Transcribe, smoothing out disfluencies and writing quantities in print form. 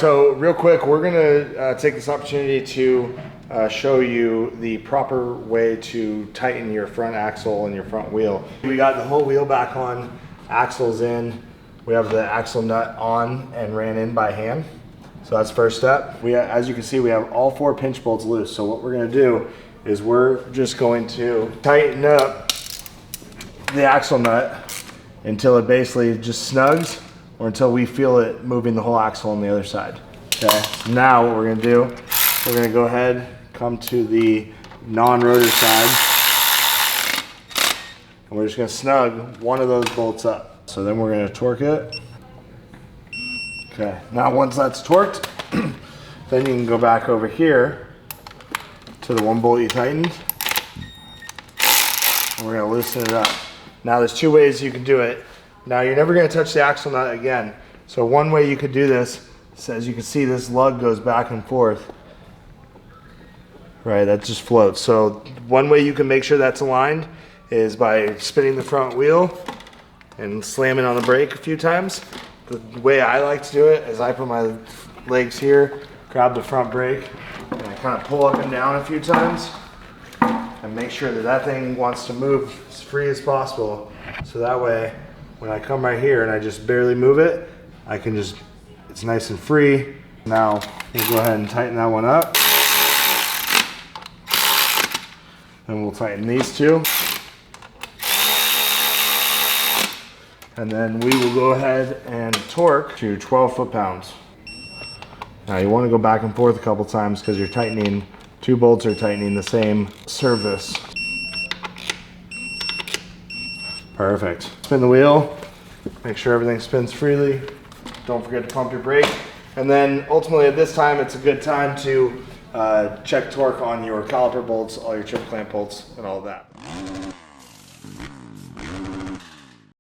So real quick, we're gonna take this opportunity to show you the proper way to tighten your front axle and your front wheel. We got the whole wheel back on, axles in. We have the axle nut on and ran in by hand. So that's first step. As you can see, we have all 4 pinch bolts loose. So what we're gonna do is we're just going to tighten up the axle nut until it basically just snugs, or until we feel it moving the whole axle on the other side. Okay, so now what we're gonna do, we're gonna go ahead, come to the non-rotor side, and we're just gonna snug one of those bolts up. So then we're gonna torque it. Okay, now once that's torqued, then you can go back over here to the one bolt you tightened, and we're gonna loosen it up. Now there's 2 ways you can do it. Now you're never gonna touch the axle nut again. So one way you could do this is, as you can see, this lug goes back and forth. Right, that just floats. So one way you can make sure that's aligned is by spinning the front wheel and slamming on the brake a few times. The way I like to do it is I put my legs here, grab the front brake, and I kind of pull up and down a few times and make sure that that thing wants to move as free as possible. So that way, when I come right here and I just barely move it, I can just, it's nice and free. Now, we'll go ahead and tighten that one up. And we'll tighten these 2. And then we will go ahead and torque to 12 foot-pounds. Now you want to go back and forth a couple times because you're tightening, 2 bolts are tightening the same surface. Perfect. Spin the wheel, make sure everything spins freely. Don't forget to pump your brake. And then ultimately at this time, it's a good time to check torque on your caliper bolts, all your trip clamp bolts, and all of that.